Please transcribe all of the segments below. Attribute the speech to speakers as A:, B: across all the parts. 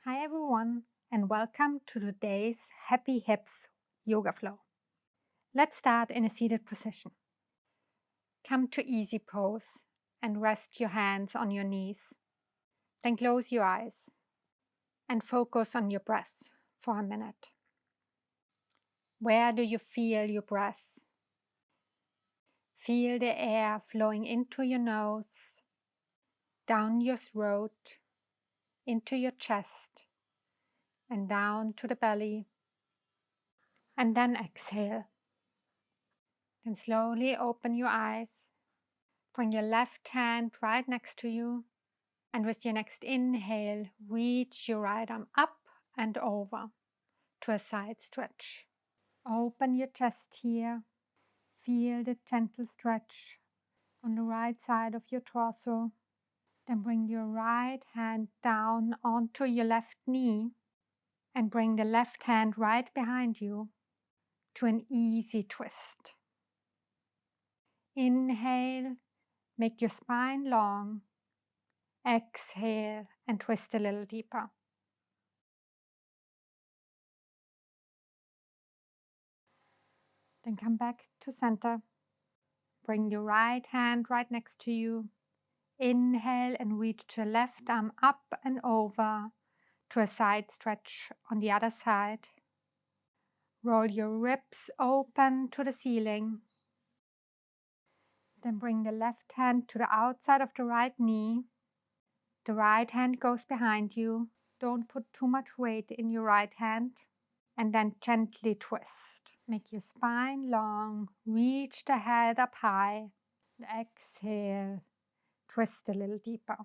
A: Hi everyone, and welcome to today's Happy Hips Yoga Flow. Let's start in a seated position. Come to easy pose and rest your hands on your knees. Then close your eyes and focus on your breath for a minute. Where do you feel your breath? Feel the air flowing into your nose, down your throat, into your chest, and down to the belly. And then exhale. Then slowly open your eyes. Bring your left hand right next to you, and with your next inhale, reach your right arm up and over to a side stretch. Open your chest here. Feel the gentle stretch on the right side of your torso. Then bring your right hand down onto your left knee and bring the left hand right behind you to an easy twist. Inhale, make your spine long. Exhale and twist a little deeper. Then come back to center. Bring your right hand right next to you. Inhale and reach the left arm up and over to a side stretch on the other side. Roll your ribs open to the ceiling. Then bring the left hand to the outside of the right knee. The right hand goes behind you. Don't put too much weight in your right hand. And then gently twist. Make your spine long. Reach the head up high. Exhale. Twist a little deeper.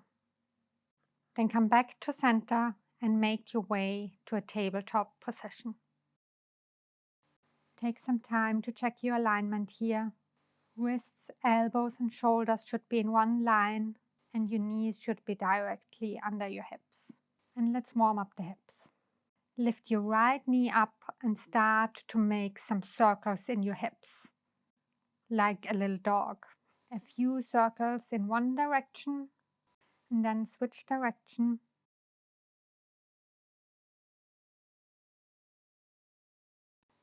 A: Then come back to center and make your way to a tabletop position. Take some time to check your alignment here. Wrists, elbows and shoulders should be in one line, and your knees should be directly under your hips. And let's warm up the hips. Lift your right knee up and start to make some circles in your hips, like a little dog. A few circles in one direction, and then switch direction.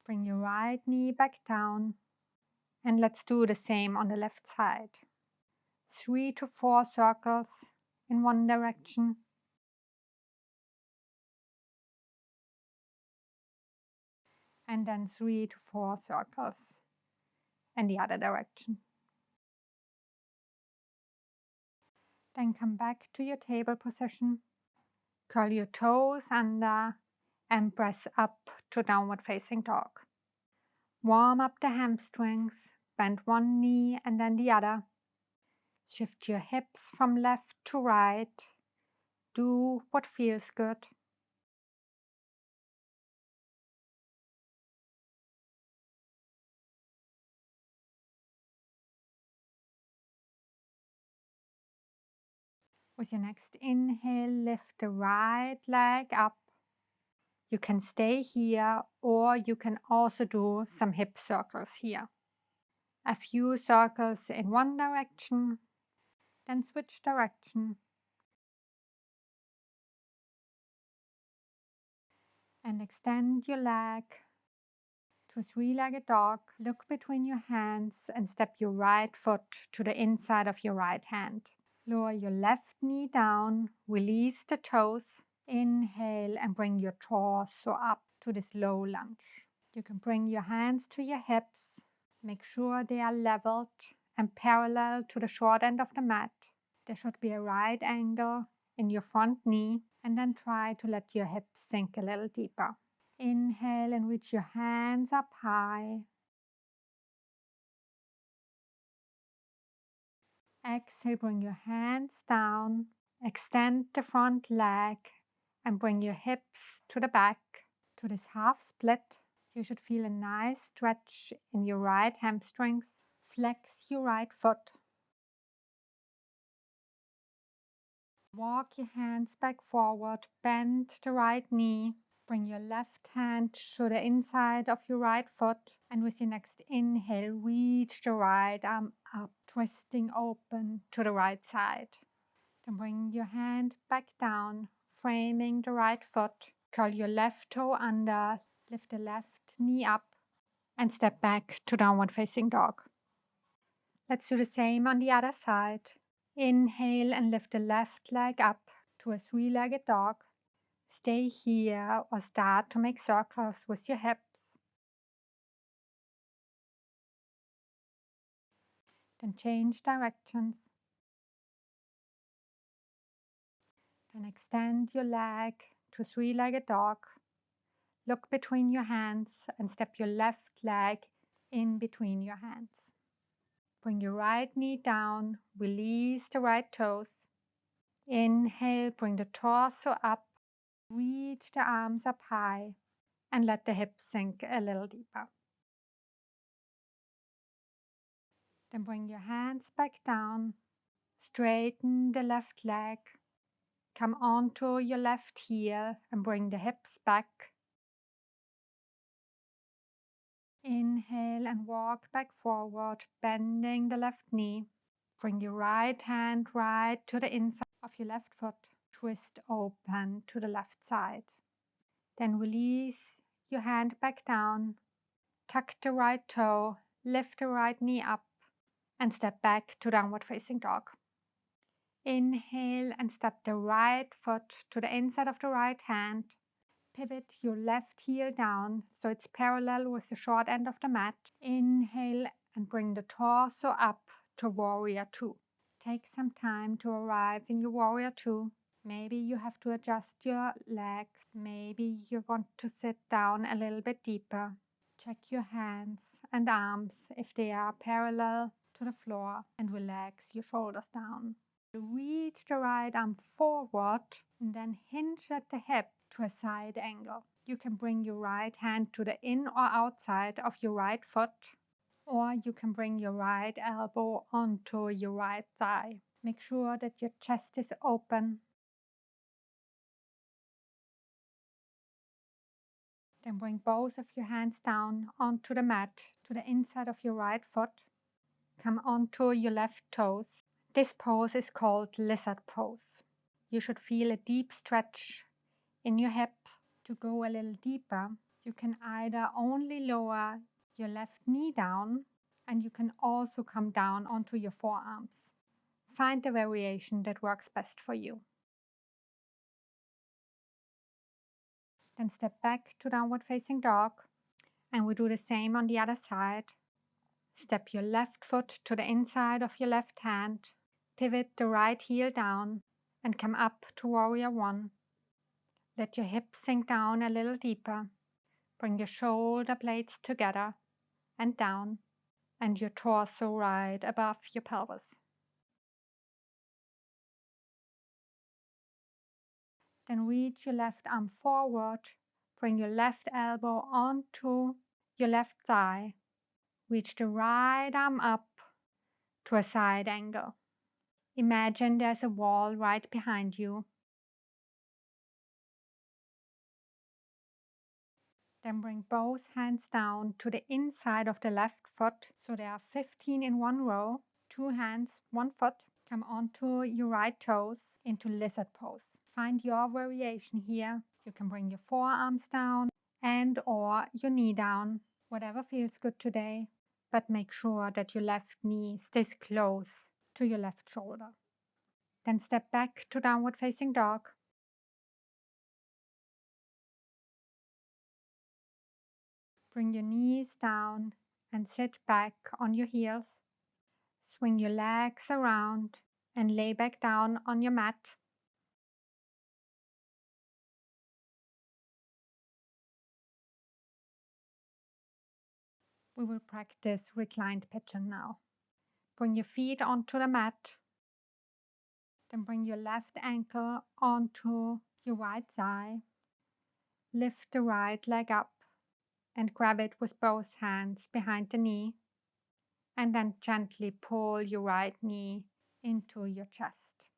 A: Bring your right knee back down, and let's do the same on the left side. 3 to 4 circles in one direction. And then 3 to 4 circles in the other direction. Then come back to your table position. Curl your toes under and press up to downward facing dog. Warm up the hamstrings, bend one knee and then the other. Shift your hips from left to right. Do what feels good. With your next inhale, lift the right leg up. You can stay here, or you can also do some hip circles here. A few circles in one direction, then switch direction. And extend your leg to a three-legged dog. Look between your hands and step your right foot to the inside of your right hand. Lower your left knee down, release the toes. Inhale and bring your torso up to this low lunge. You can bring your hands to your hips. Make sure they are leveled and parallel to the short end of the mat. There should be a right angle in your front knee, and then try to let your hips sink a little deeper. Inhale and reach your hands up high. Exhale, bring your hands down. Extend the front leg and bring your hips to the back to this half split. You should feel a nice stretch in your right hamstrings. Flex your right foot. Walk your hands back forward, bend the right knee. Bring your left hand to the inside of your right foot, and with your next inhale, reach the right arm up, twisting open to the right side. Then bring your hand back down, framing the right foot. Curl your left toe under, lift the left knee up, and step back to downward facing dog. Let's do the same on the other side. Inhale and lift the left leg up to a three-legged dog. Stay here or start to make circles with your hips. Then change directions. Then extend your leg to three-legged dog. Look between your hands and step your left leg in between your hands. Bring your right knee down, release the right toes. Inhale, bring the torso up, reach the arms up high, and let the hips sink a little deeper. Then bring your hands back down, straighten the left leg, come onto your left heel and bring the hips back. Inhale and walk back forward, bending the left knee. Bring your right hand right to the inside of your left foot. Twist open to the left side. Then release your hand back down. Tuck the right toe, lift the right knee up, and step back to downward facing dog. Inhale and step the right foot to the inside of the right hand. Pivot your left heel down so it's parallel with the short end of the mat. Inhale and bring the torso up to Warrior Two. Take some time to arrive in your Warrior Two. Maybe you have to adjust your legs. Maybe you want to sit down a little bit deeper. Check your hands and arms if they are parallel to the floor and relax your shoulders down. Reach the right arm forward and then hinge at the hip to a side angle. You can bring your right hand to the in or outside of your right foot, or you can bring your right elbow onto your right thigh. Make sure that your chest is open. Then bring both of your hands down onto the mat to the inside of your right foot. Come onto your left toes. This pose is called lizard pose. You should feel a deep stretch in your hip. To go a little deeper, you can either only lower your left knee down, and you can also come down onto your forearms. Find the variation that works best for you. Then step back to downward facing dog, and we do the same on the other side. Step your left foot to the inside of your left hand, pivot the right heel down, and come up to Warrior One. Let your hips sink down a little deeper. Bring your shoulder blades together and down, and your torso right above your pelvis. Then reach your left arm forward, bring your left elbow onto your left thigh. Reach the right arm up to a side angle. Imagine there's a wall right behind you. Then bring both hands down to the inside of the left foot, so there are 15 in one row. 2 hands, 1 foot. Come onto your right toes into lizard pose. Find your variation here. You can bring your forearms down and or your knee down, whatever feels good today, but make sure that your left knee stays close to your left shoulder. Then step back to downward facing dog. Bring your knees down and sit back on your heels. Swing your legs around and lay back down on your mat. We will practice reclined pigeon now. Bring your feet onto the mat. Then bring your left ankle onto your right thigh. Lift the right leg up and grab it with both hands behind the knee. And then gently pull your right knee into your chest.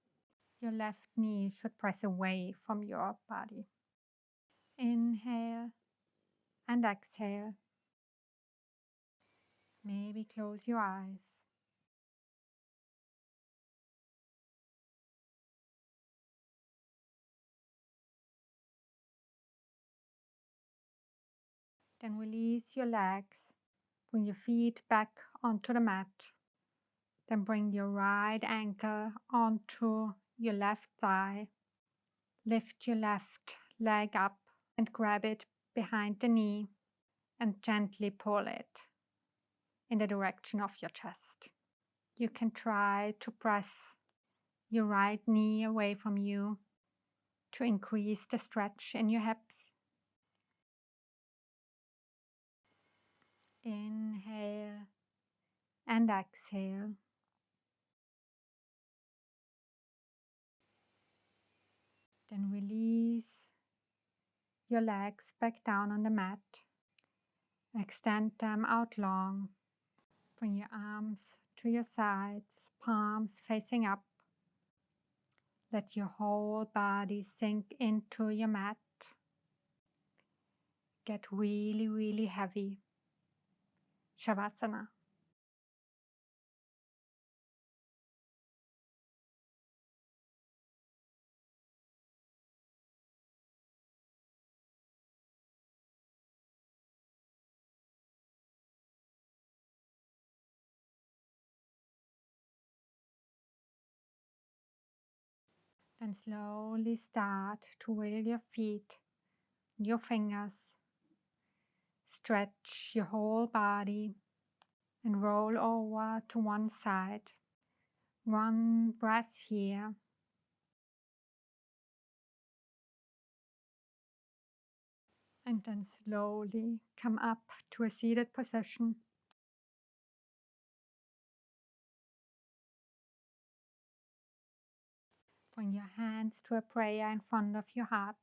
A: Your left knee should press away from your body. Inhale and exhale. Maybe close your eyes. Then release your legs. Bring your feet back onto the mat. Then bring your right ankle onto your left thigh. Lift your left leg up and grab it behind the knee and gently pull it in the direction of your chest. You can try to press your right knee away from you to increase the stretch in your hips. Inhale and exhale. Then release your legs back down on the mat. Extend them out long. Bring your arms to your sides, palms facing up. Let your whole body sink into your mat. Get really, really heavy. Shavasana. Then slowly start to wiggle your feet, your fingers. Stretch your whole body and roll over to one side. One breath here. And then slowly come up to a seated position. Bring your hands to a prayer in front of your heart.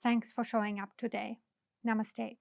A: Thanks for showing up today. Namaste.